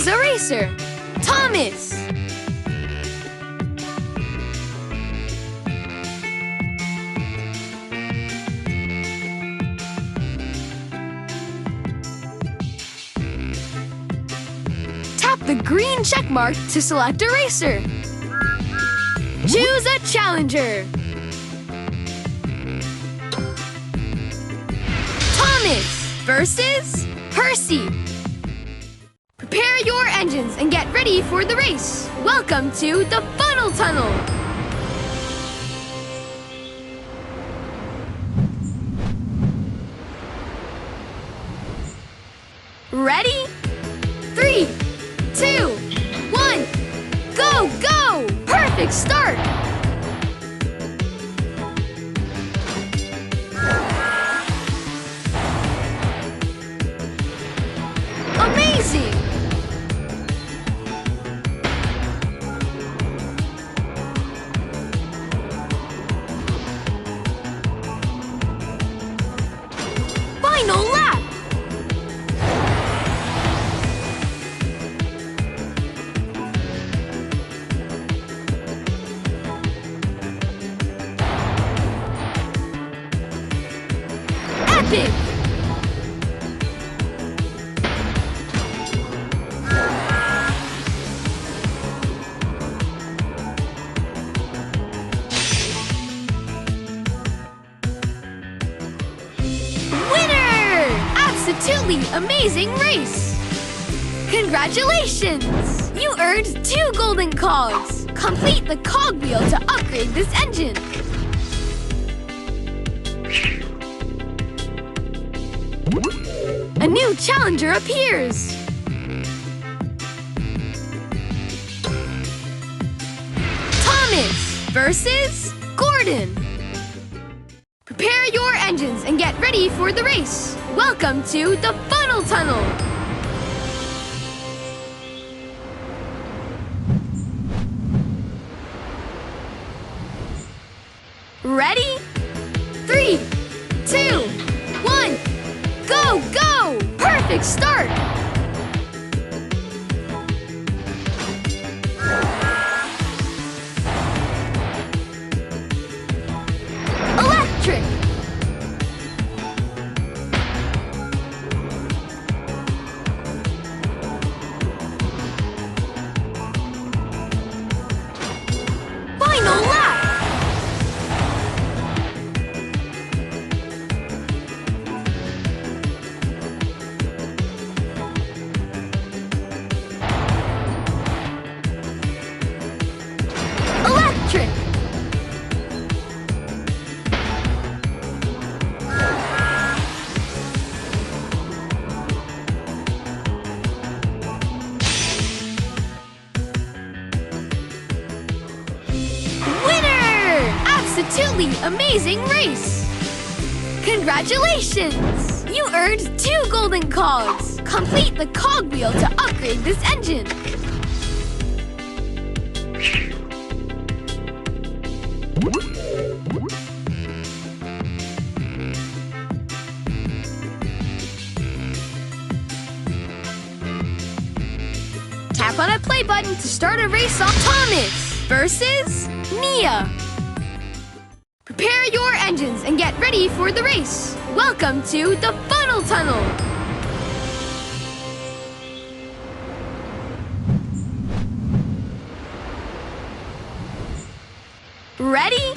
choose a racer. Thomas. Tap the green check mark to select a racer. Choose a challenger. Thomas versus Percy. Prepare your engines and get ready for the race. Welcome to the Funnel Tunnel. Ready? 3, 2, 1, go, go! Perfect start! Amazing! Final lap! Epic! Absolutely amazing race! Congratulations! You earned 2 golden cogs. Complete the cog wheel to upgrade this engine. A new challenger appears. Thomas versus Gordon. Prepare your engines and get ready for the race. Welcome to the Funnel Tunnel. Ready? 3, 2, 1, go, go! Perfect start! Electric! Final lap! Electric! Absolutely amazing race! Congratulations! You earned 2 golden cogs. Complete the cog wheel to upgrade this engine. Tap on a play button to start a race on Thomas versus Nia. Prepare your engines and get ready for the race. Welcome to the Funnel Tunnel. Ready?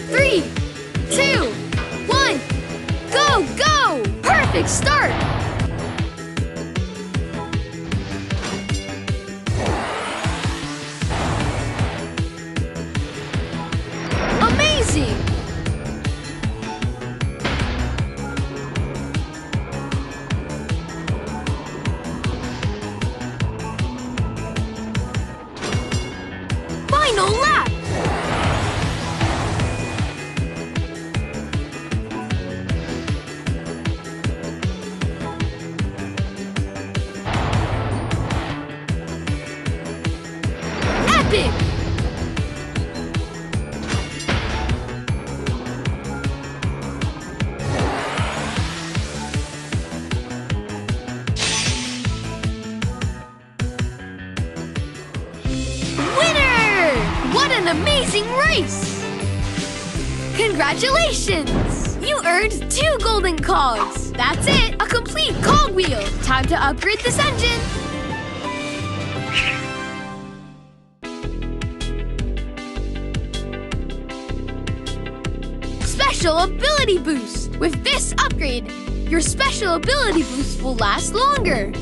3, 2, 1, go, go! Perfect start! Amazing! Final lap! Epic! amazing race! Congratulations! You earned 2 golden cogs! That's it! A complete cogwheel! Time to upgrade this engine! Special ability boost! With this upgrade, your special ability boost will last longer!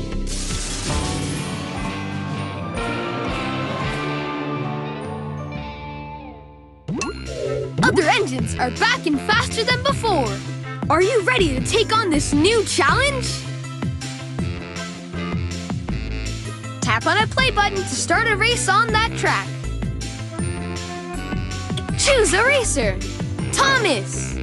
Other engines are back and faster than before! Are you ready to take on this new challenge? Tap on a play button to start a race on that track. Choose a racer! Thomas!